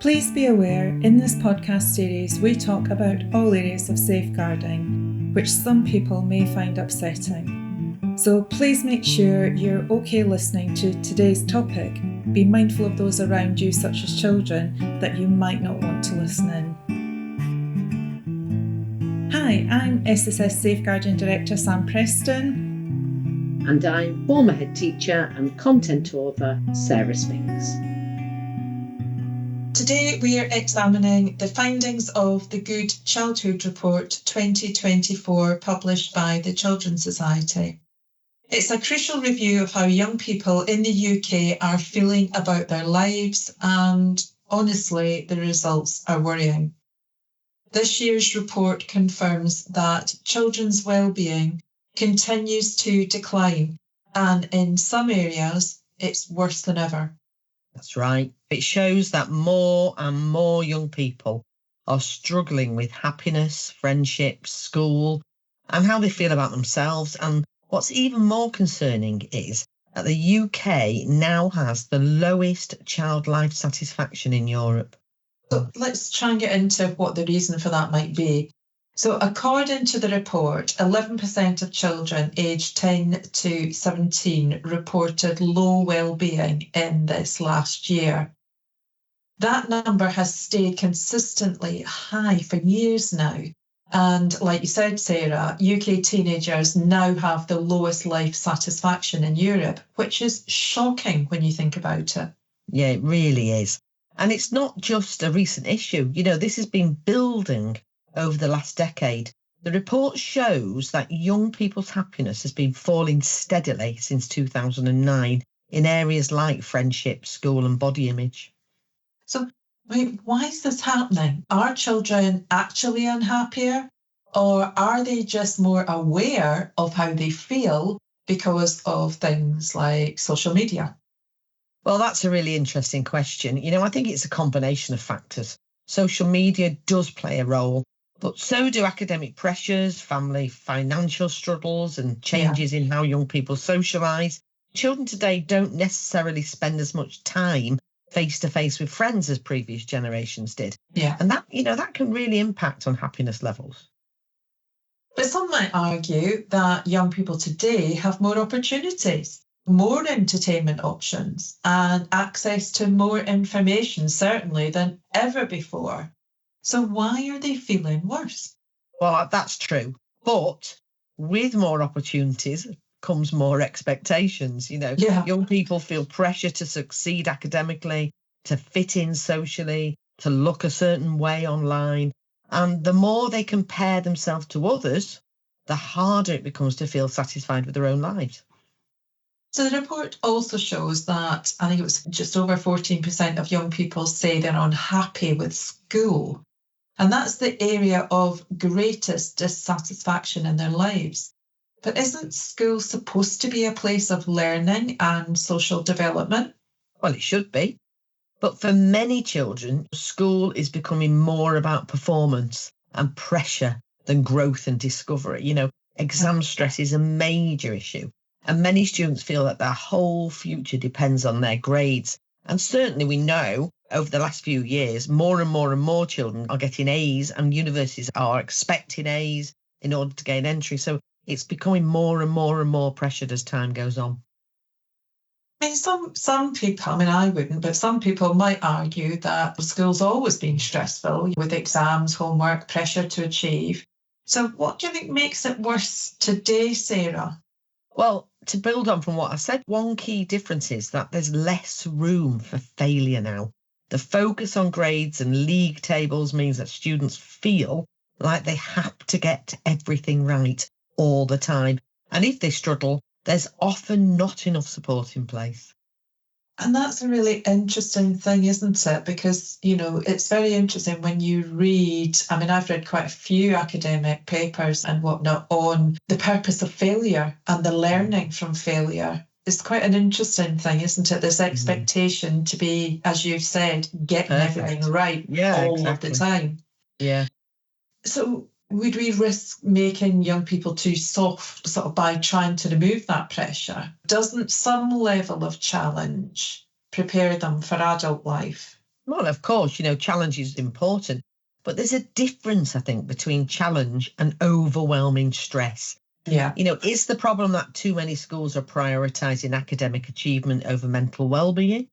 Please be aware, in this podcast series we talk about all areas of safeguarding, which some people may find upsetting. So please make sure you're okay listening to today's topic. Be mindful of those around you, such as children, that you might not want to listen in. Hi, I'm SSS Safeguarding Director Sam Preston. And I'm former head teacher and content author Sarah Spinks. Today we are examining the findings of the Good Childhood Report 2024 published by the Children's Society. It's a crucial review of how young people in the UK are feeling about their lives, and honestly, the results are worrying. This year's report confirms that children's wellbeing continues to decline, and in some areas it's worse than ever. That's right. It shows that more and more young people are struggling with happiness, friendships, school, and how they feel about themselves. And what's even more concerning is that the UK now has the lowest child life satisfaction in Europe. So let's try and get into what the reason for that might be. So according to the report, 11% of children aged 10 to 17 reported low well-being in this last year. That number has stayed consistently high for years now. And like you said, Sarah, UK teenagers now have the lowest life satisfaction in Europe, which is shocking when you think about it. Yeah, it really is. And it's not just a recent issue. You know, this has been building over the last decade. The report shows that young people's happiness has been falling steadily since 2009 in areas like friendship, school and body image. So, why is this happening? Are children actually unhappier, or are they just more aware of how they feel because of things like social media? Well, that's a really interesting question. You know, I think it's a combination of factors. Social media does play a role, but so do academic pressures, family financial struggles, and changes in how young people socialise. Children today don't necessarily spend as much time face-to-face with friends as previous generations did. Yeah. And that can really impact on happiness levels. But some might argue that young people today have more opportunities, more entertainment options, and access to more information, certainly, than ever before. So why are they feeling worse? Well, that's true. But with more opportunities comes more expectations. Young people feel pressure to succeed academically, to fit in socially, to look a certain way online. And the more they compare themselves to others, the harder it becomes to feel satisfied with their own lives. So the report also shows that I think it was just over 14% of young people say they're unhappy with school. And that's the area of greatest dissatisfaction in their lives. But isn't school supposed to be a place of learning and social development? Well, it should be. But for many children, school is becoming more about performance and pressure than growth and discovery. Exam stress is a major issue. And many students feel that their whole future depends on their grades. And certainly we know over the last few years, more and more children are getting A's, and universities are expecting A's in order to gain entry. So it's becoming more and more pressured as time goes on. I mean, some people, I wouldn't, but some people might argue that school's always been stressful with exams, homework, pressure to achieve. So what do you think makes it worse today, Sarah? Well, to build on from what I said, one key difference is that there's less room for failure now. The focus on grades and league tables means that students feel like they have to get everything right all the time. And if they struggle, there's often not enough support in place. And that's a really interesting thing, isn't it? Because, it's very interesting when you read, I've read quite a few academic papers and whatnot on the purpose of failure and the learning from failure. It's quite an interesting thing, isn't it? This expectation to be, as you've said, getting everything right all of the time. Yeah. So would we risk making young people too soft sort of by trying to remove that pressure? Doesn't some level of challenge prepare them for adult life? Well, of course, challenge is important, but there's a difference, I think, between challenge and overwhelming stress. Yeah. Is the problem that too many schools are prioritising academic achievement over mental well-being?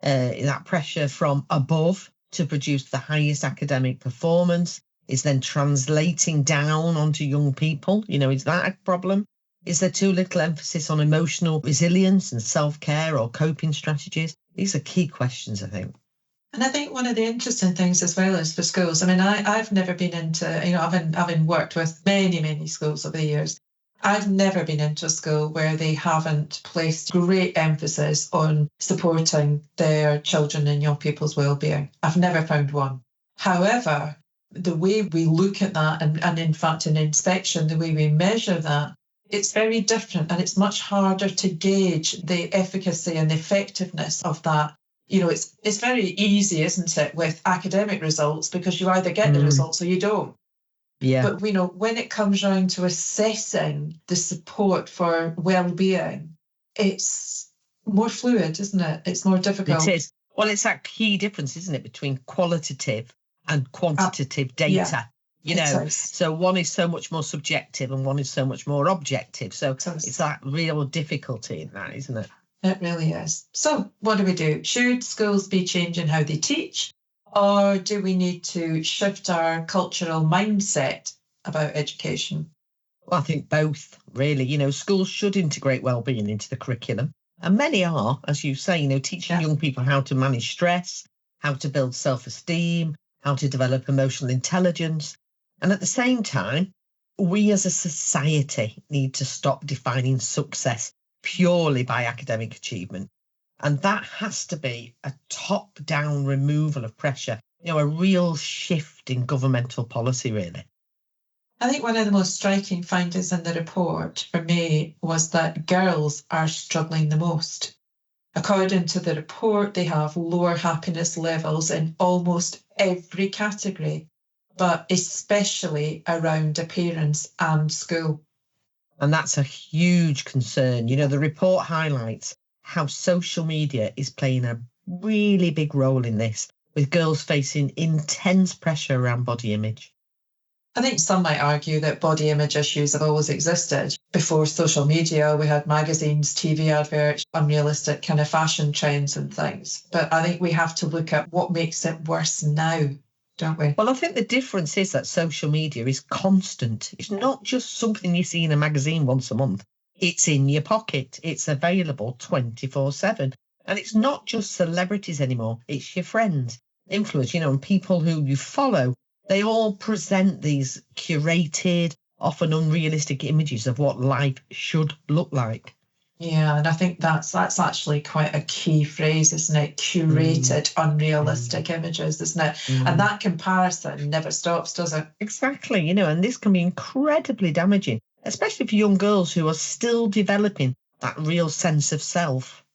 That pressure from above to produce the highest academic performance is then translating down onto young people. Is that a problem? Is there too little emphasis on emotional resilience and self-care or coping strategies? These are key questions, I think. And I think one of the interesting things as well is for schools. I mean, I've never been into, having worked with many, many schools over the years, I've never been into a school where they haven't placed great emphasis on supporting their children and young people's well-being. I've never found one. However, the way we look at that, and in fact in inspection, the way we measure that, it's very different, and it's much harder to gauge the efficacy and the effectiveness of that. It's very easy, isn't it, with academic results, because you either get the results or you don't. Yeah. But when it comes round to assessing the support for well-being, it's more fluid, isn't it? It's more difficult. It is. Well, it's that key difference, isn't it, between qualitative and quantitative data. So one is so much more subjective and one is so much more objective. So it's that real difficulty in that, isn't it? It really is. So what do we do? Should schools be changing how they teach, or do we need to shift our cultural mindset about education? Well, I think both, really. Schools should integrate wellbeing into the curriculum. And many are, as you say, teaching young people how to manage stress, how to build self-esteem, how to develop emotional intelligence. And at the same time, we as a society need to stop defining success purely by academic achievement. And that has to be a top-down removal of pressure, a real shift in governmental policy, really. I think one of the most striking findings in the report for me was that girls are struggling the most. According to the report, they have lower happiness levels in almost every category, but especially around appearance and school. And that's a huge concern. The report highlights how social media is playing a really big role in this, with girls facing intense pressure around body image. I think some might argue that body image issues have always existed. Before social media, we had magazines, TV adverts, unrealistic kind of fashion trends and things. But I think we have to look at what makes it worse now, don't we? Well, I think the difference is that social media is constant. It's not just something you see in a magazine once a month. It's in your pocket. It's available 24/7. And it's not just celebrities anymore. It's your friends, influencers, and people who you follow. They all present these curated, often unrealistic images of what life should look like. Yeah, and I think that's actually quite a key phrase, isn't it? Curated, unrealistic images, isn't it? And that comparison never stops, does it? Exactly, and this can be incredibly damaging, especially for young girls who are still developing that real sense of self.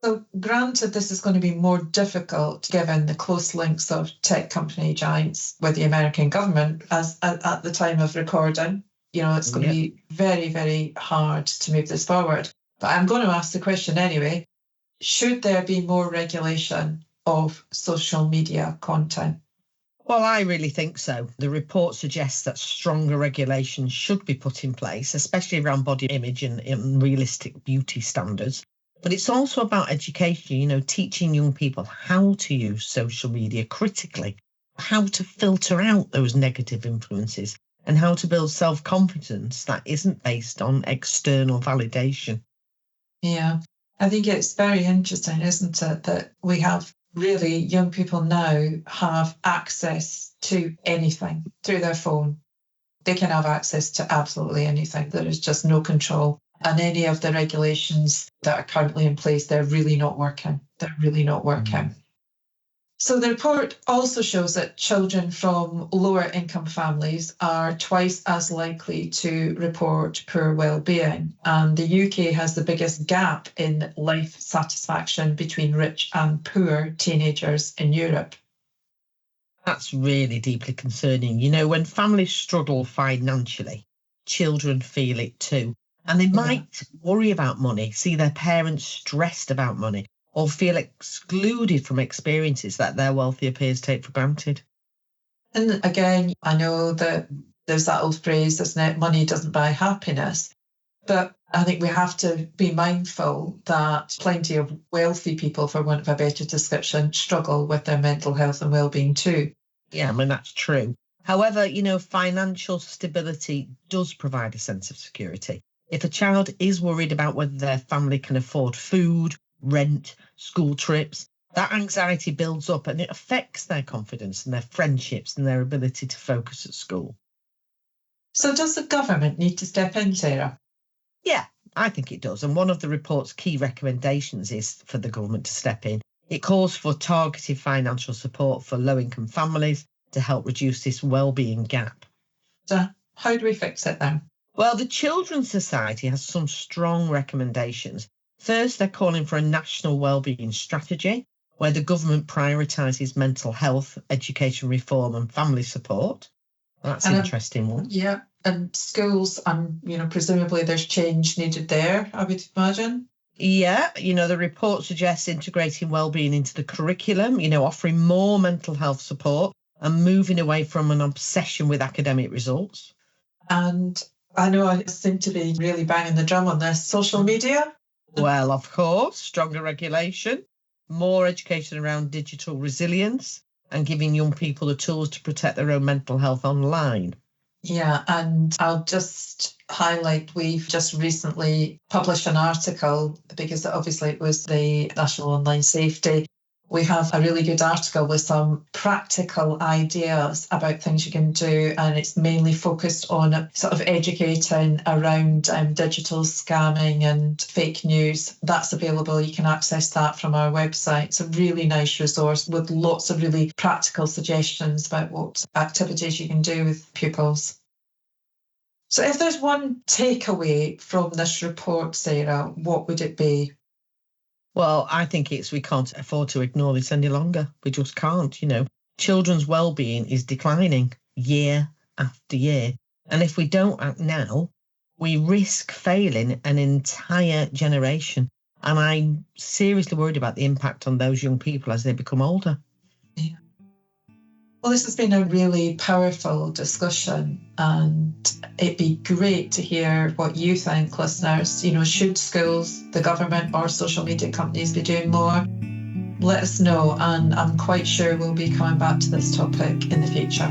So granted, this is going to be more difficult given the close links of tech company giants with the American government as at the time of recording. It's going to be very, very hard to move this forward. But I'm going to ask the question anyway. Should there be more regulation of social media content? Well, I really think so. The report suggests that stronger regulations should be put in place, especially around body image and realistic beauty standards. But it's also about education, teaching young people how to use social media critically, how to filter out those negative influences, and how to build self-confidence that isn't based on external validation. Yeah, I think it's very interesting, isn't it, that we have really young people now have access to anything through their phone. They can have access to absolutely anything. There is just no control. And any of the regulations that are currently in place, they're really not working. They're really not working. So the report also shows that children from lower income families are twice as likely to report poor well-being. And the UK has the biggest gap in life satisfaction between rich and poor teenagers in Europe. That's really deeply concerning. When families struggle financially, children feel it too. And they might worry about money, see their parents stressed about money, or feel excluded from experiences that their wealthier peers take for granted. And again, I know that there's that old phrase, isn't it? Money doesn't buy happiness. But I think we have to be mindful that plenty of wealthy people, for want of a better description, struggle with their mental health and well-being too. Yeah, I mean, that's true. However, financial stability does provide a sense of security. If a child is worried about whether their family can afford food, rent, school trips, that anxiety builds up and it affects their confidence and their friendships and their ability to focus at school. So does the government need to step in, Sarah? Yeah, I think it does. And one of the report's key recommendations is for the government to step in. It calls for targeted financial support for low-income families to help reduce this well-being gap. So how do we fix it then? Well, the Children's Society has some strong recommendations. First, they're calling for a national wellbeing strategy where the government prioritises mental health, education reform and family support. That's an interesting one. Yeah, and schools, presumably there's change needed there, I would imagine. Yeah, the report suggests integrating wellbeing into the curriculum, offering more mental health support and moving away from an obsession with academic results. And I know I seem to be really banging the drum on this. Social media? Well, of course, stronger regulation, more education around digital resilience and giving young people the tools to protect their own mental health online. Yeah, and I'll just highlight, we've just recently published an article because obviously it was the National Online Safety. We have a really good article with some practical ideas about things you can do, and it's mainly focused on sort of educating around digital scamming and fake news. That's available. You can access that from our website. It's a really nice resource with lots of really practical suggestions about what activities you can do with pupils. So if there's one takeaway from this report, Sarah, what would it be? Well, I think we can't afford to ignore this any longer. We just can't, Children's well-being is declining year after year. And if we don't act now, we risk failing an entire generation. And I'm seriously worried about the impact on those young people as they become older. Yeah. Well, this has been a really powerful discussion, and it'd be great to hear what you think, listeners. Should schools, the government, or social media companies be doing more? Let us know, and I'm quite sure we'll be coming back to this topic in the future.